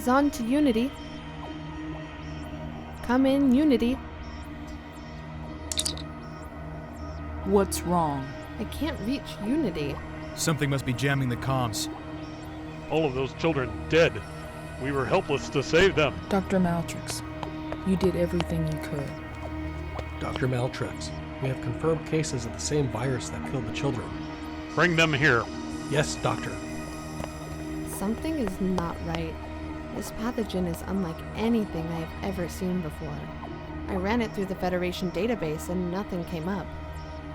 Zon to Unity. Come in, Unity. What's wrong? I can't reach Unity. Something must be jamming the comms. All of those children dead. We were helpless to save them. Dr. Maltrix, you did everything you could. Dr. Maltrix, we have confirmed cases of the same virus that killed the children. Bring them here. Yes, Doctor. Something is not right. This pathogen is unlike anything I have ever seen before. I ran it through the Federation database and nothing came up.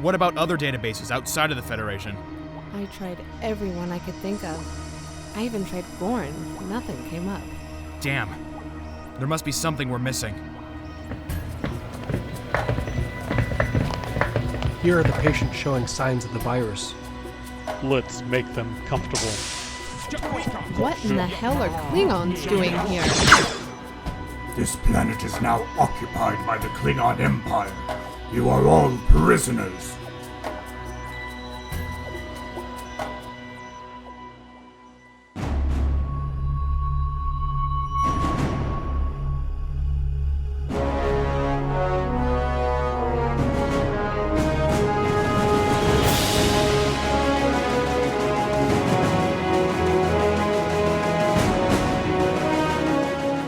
What about other databases outside of the Federation? I tried everyone I could think of. I even tried Gorn. Nothing came up. Damn. There must be something we're missing. Here are the patients showing signs of the virus. Let's make them comfortable. What in the hell are Klingons doing here? This planet is now occupied by the Klingon Empire. You are all prisoners.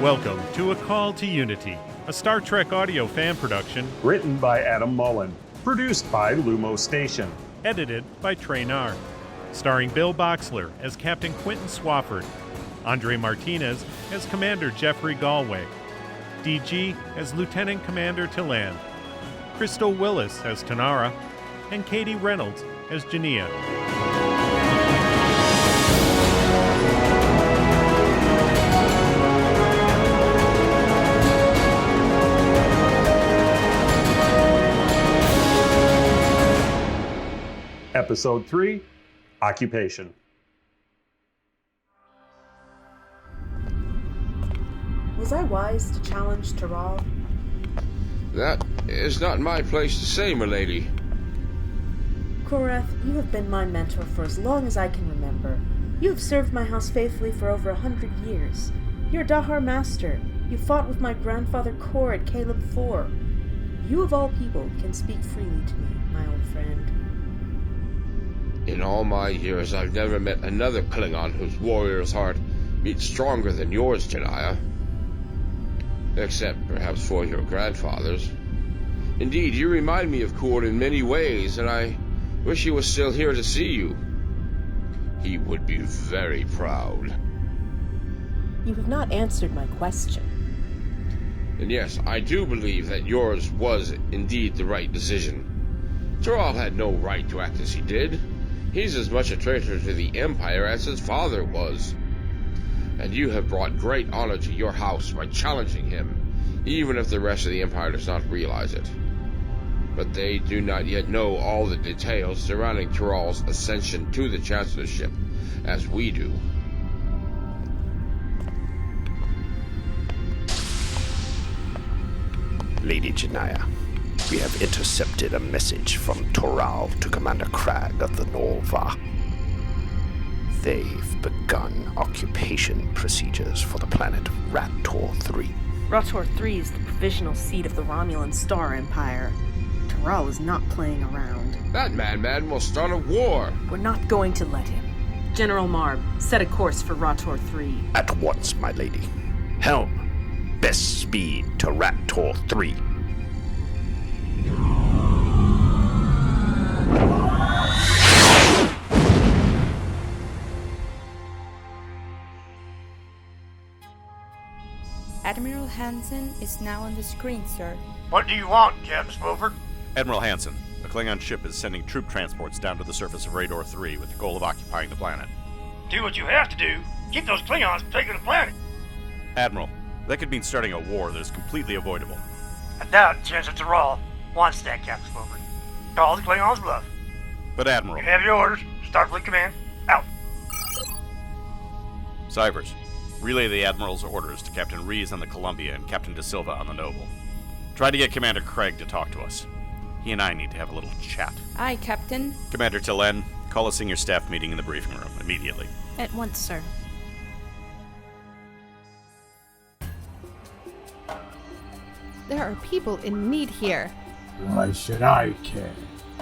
Welcome to A Call to Unity, a Star Trek audio fan production, written by Adam Mullen, produced by Lumo Station, edited by Trey Narr, starring Bill Boxler as Captain Quentin Swofford, Andre Martinez as Commander Jeffrey Galway, DG as Lieutenant Commander Tilland, Crystal Willis as Tanara, and Katie Reynolds as Jania. Episode 3, Occupation. Was I wise to challenge Toral? That is not my place to say, milady. Korath, you have been my mentor for as long as I can remember. You have served my house faithfully for over 100 years. You're Dahar Master. You fought with my grandfather Kor at Caleb 4. You of all people can speak freely to me, my old friend. In all my years, I've never met another Klingon whose warrior's heart beats stronger than yours, Jania. Except perhaps for your grandfather's. Indeed, you remind me of Kor in many ways, and I wish he was still here to see you. He would be very proud. You have not answered my question. And yes, I do believe that yours was indeed the right decision. Toral had no right to act as he did. He's as much a traitor to the Empire as his father was. And you have brought great honor to your house by challenging him, even if the rest of the Empire does not realize it. But they do not yet know all the details surrounding Toral's ascension to the Chancellorship, as we do. Lady Jania, we have intercepted a message from Toral to Commander Cragg of the Nova. They've begun occupation procedures for the planet Rator III. Rator III is the provisional seat of the Romulan Star Empire. Toral is not playing around. That madman will start a war. We're not going to let him. General Marb, set a course for Rator III. At once, my lady. Helm, best speed to Rator III. Admiral Hansen is now on the screen, sir. What do you want, Captain Swofford? Admiral Hansen, a Klingon ship is sending troop transports down to the surface of Rator III with the goal of occupying the planet. Do what you have to do. Keep those Klingons from taking the planet. Admiral, that could mean starting a war that is completely avoidable. I doubt Chancellor Toral wants that, Captain Swofford. Call the Klingons bluff. But Admiral... You have your orders. Starfleet Command, out. Cybers, relay the Admiral's orders to Captain Rees on the Columbia and Captain De Silva on the Noble. Try to get Commander Craig to talk to us. He and I need to have a little chat. Aye, Captain. Commander Telen, call a senior staff meeting in the briefing room immediately. At once, sir. There are people in need here. Why should I care?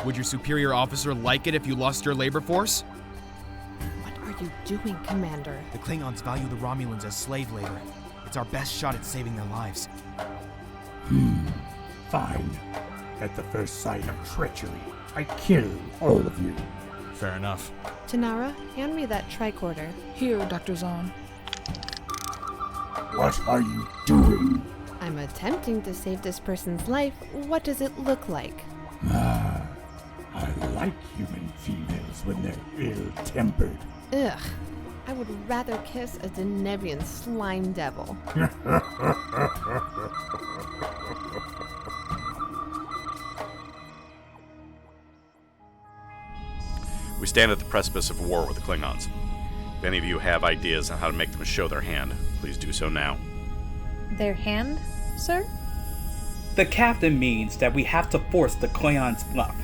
Would your superior officer like it if you lost your labor force? What are you doing, Commander? The Klingons value the Romulans as slave labor. It's our best shot at saving their lives. Fine. At the first sign of treachery, I kill all of you. Fair enough. Tanara, hand me that tricorder. Here, Dr. Zahn. What are you doing? I'm attempting to save this person's life. What does it look like? I like human females when they're ill-tempered. Ugh. I would rather kiss a Denevian slime devil. We stand at the precipice of war with the Klingons. If any of you have ideas on how to make them show their hand, please do so now. Their hand, sir? The captain means that we have to force the Klingons' bluff.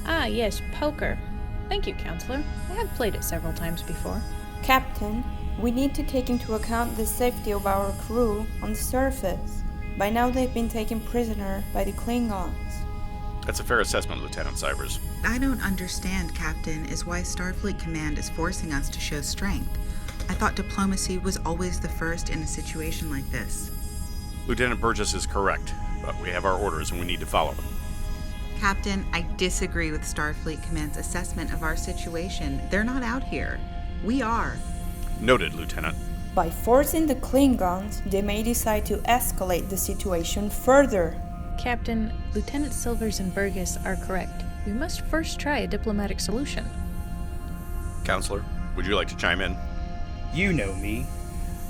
Ah, yes, poker. Thank you, Counselor. I have played it several times before. Captain, we need to take into account the safety of our crew on the surface. By now they've been taken prisoner by the Klingons. That's a fair assessment, Lieutenant Cybers. I don't understand, Captain, is why Starfleet Command is forcing us to show strength. I thought diplomacy was always the first in a situation like this. Lieutenant Burgess is correct, but we have our orders and we need to follow them. Captain, I disagree with Starfleet Command's assessment of our situation. They're not out here. We are. Noted, Lieutenant. By forcing the Klingons, they may decide to escalate the situation further. Captain, Lieutenant Silvers and Burgess are correct. We must first try a diplomatic solution. Counselor, would you like to chime in? You know me.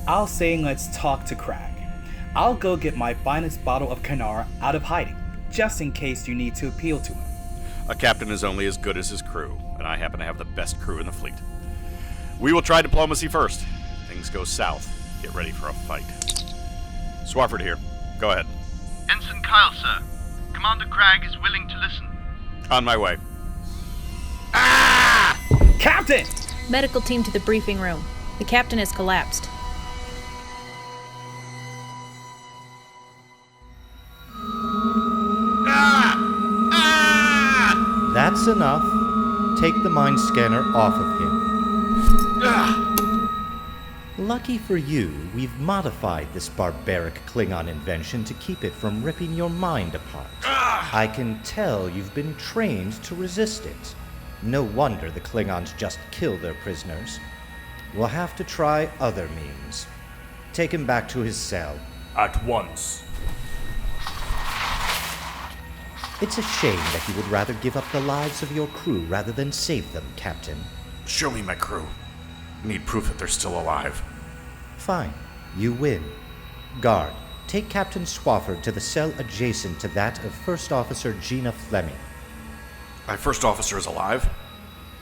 I'll say let's talk to Crag. I'll go get my finest bottle of Kanar out of hiding, just in case you need to appeal to him. A captain is only as good as his crew, and I happen to have the best crew in the fleet. We will try diplomacy first. If things go south, get ready for a fight. Swofford here. Go ahead. Ensign Kyle, sir. Commander Crag is willing to listen. On my way. Ah! Captain! Medical team to the briefing room. The captain has collapsed. That's enough. Take the mind scanner off of him. Lucky for you, we've modified this barbaric Klingon invention to keep it from ripping your mind apart. I can tell you've been trained to resist it. No wonder the Klingons just kill their prisoners. We'll have to try other means. Take him back to his cell. At once. It's a shame that you would rather give up the lives of your crew rather than save them, Captain. Show me my crew. I need proof that they're still alive. Fine. You win. Guard, take Captain Swofford to the cell adjacent to that of First Officer Gina Fleming. My first officer is alive?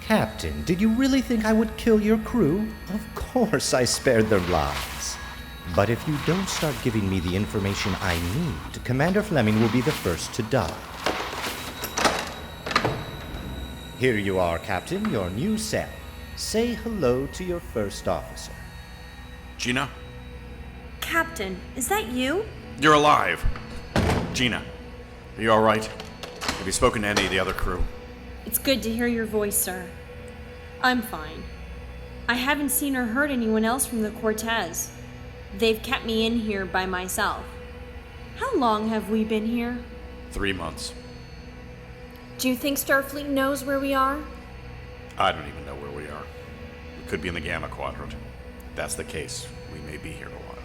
Captain, did you really think I would kill your crew? Of course I spared their lives. But if you don't start giving me the information I need, Commander Fleming will be the first to die. Here you are, Captain, your new cell. Say hello to your first officer. Gina? Captain, is that you? You're alive. Gina, are you alright? Have you spoken to any of the other crew? It's good to hear your voice, sir. I'm fine. I haven't seen or heard anyone else from the Cortez. They've kept me in here by myself. How long have we been here? 3 months. Do you think Starfleet knows where we are? I don't even know where we are. We could be in the Gamma Quadrant. If that's the case, we may be here a while.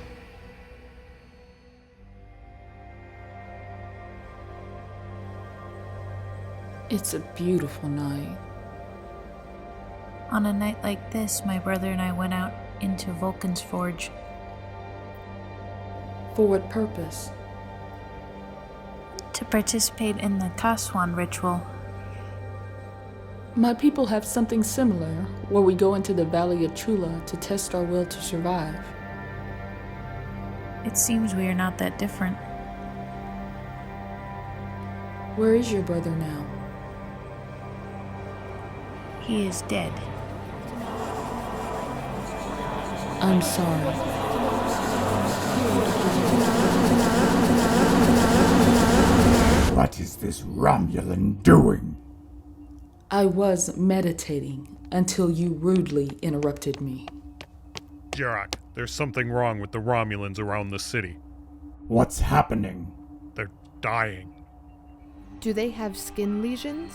It's a beautiful night. On a night like this, my brother and I went out into Vulcan's Forge. For what purpose? To participate in the Taswan ritual. My people have something similar, where we go into the Valley of Chula to test our will to survive. It seems we are not that different. Where is your brother now? He is dead. I'm sorry. What is this Romulan doing? I was meditating until you rudely interrupted me. Jarak, there's something wrong with the Romulans around the city. What's happening? They're dying. Do they have skin lesions?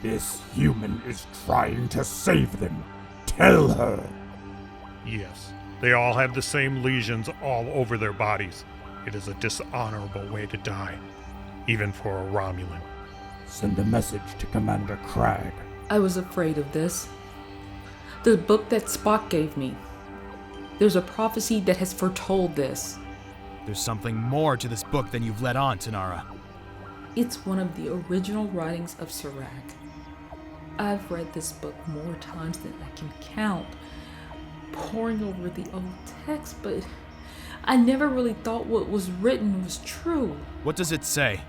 This human is trying to save them. Tell her. Yes, they all have the same lesions all over their bodies. It is a dishonorable way to die, even for a Romulan. Send a message to Commander Cragg. I was afraid of this. The book that Spock gave me. There's a prophecy that has foretold this. There's something more to this book than you've let on, Tanara. It's one of the original writings of Sirach. I've read this book more times than I can count, poring over the old text, but I never really thought what was written was true. What does it say?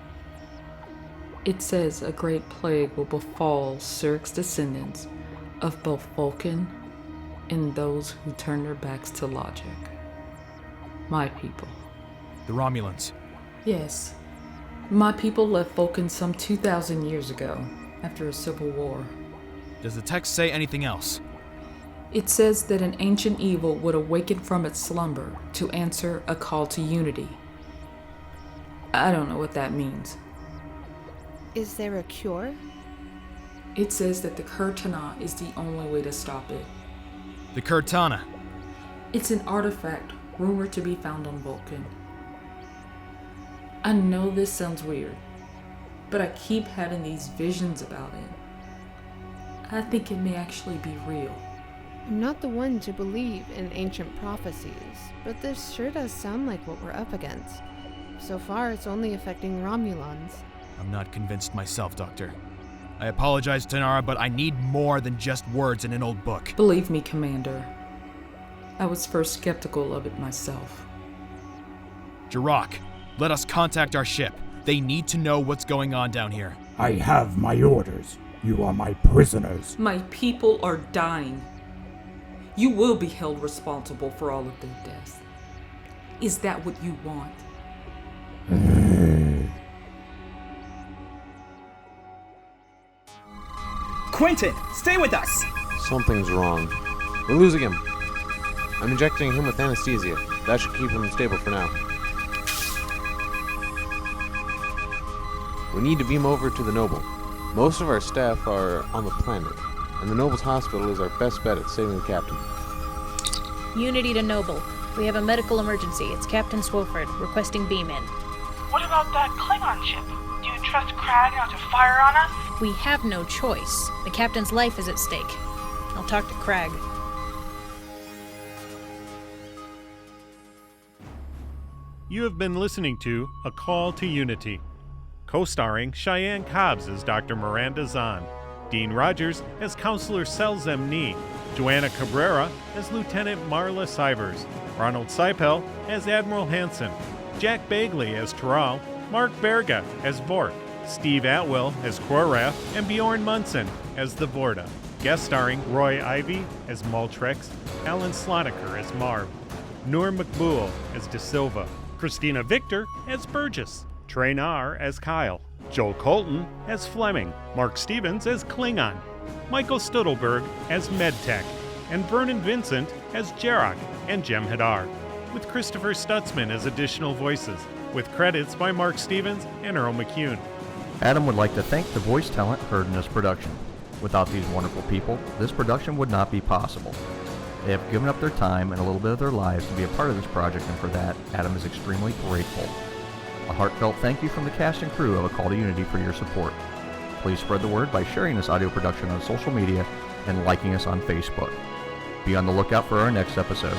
It says a great plague will befall Sirach's descendants of both Vulcan and those who turn their backs to logic. My people. The Romulans. Yes. My people left Vulcan some 2,000 years ago, after a civil war. Does the text say anything else? It says that an ancient evil would awaken from its slumber to answer a call to unity. I don't know what that means. Is there a cure? It says that the Kurtana is the only way to stop it. The Kurtana? It's an artifact rumored to be found on Vulcan. I know this sounds weird, but I keep having these visions about it. I think it may actually be real. I'm not the one to believe in ancient prophecies, but this sure does sound like what we're up against. So far, it's only affecting Romulans. I'm not convinced myself, Doctor. I apologize, Tanara, but I need more than just words in an old book. Believe me, Commander. I was first skeptical of it myself. Jarak, let us contact our ship. They need to know what's going on down here. I have my orders. You are my prisoners. My people are dying. You will be held responsible for all of their deaths. Is that what you want? Quentin, stay with us! Something's wrong. We're losing him. I'm injecting him with anesthesia. That should keep him stable for now. We need to beam over to the Noble. Most of our staff are on the planet, and the Noble's hospital is our best bet at saving the captain. Unity to Noble. We have a medical emergency. It's Captain Swofford, requesting beam in. What about that Klingon ship? Do you trust Cragg not to fire on us? We have no choice. The captain's life is at stake. I'll talk to Cragg. You have been listening to A Call to Unity, co-starring Cheyenne Cobbs as Dr. Miranda Zahn, Dean Rogers as Counselor Selzem Nee, Joanna Cabrera as Lieutenant Marla Sivers, Ronald Seipel as Admiral Hansen, Jack Bagley as Toral, Mark Berga as Vort, Steve Atwell as Qo'nos, and Bjorn Munson as the Vorta. Guest starring Roy Ivey as Maltrex, Alan Sloniker as Marv, Noor Makbul as De Silva, Christina Victor as Burgess, Traynar as Kyle, Joel Colton as Fleming, Mark Stevens as Klingon, Michael Studelberg as Medtech, and Vernon Vincent as Jarak and Jem Hadar, with Christopher Stutzman as additional voices, with credits by Mark Stevens and Earl McCune. Adam would like to thank the voice talent heard in this production. Without these wonderful people, this production would not be possible. They have given up their time and a little bit of their lives to be a part of this project, and for that, Adam is extremely grateful. A heartfelt thank you from the cast and crew of A Call to Unity for your support. Please spread the word by sharing this audio production on social media and liking us on Facebook. Be on the lookout for our next episode.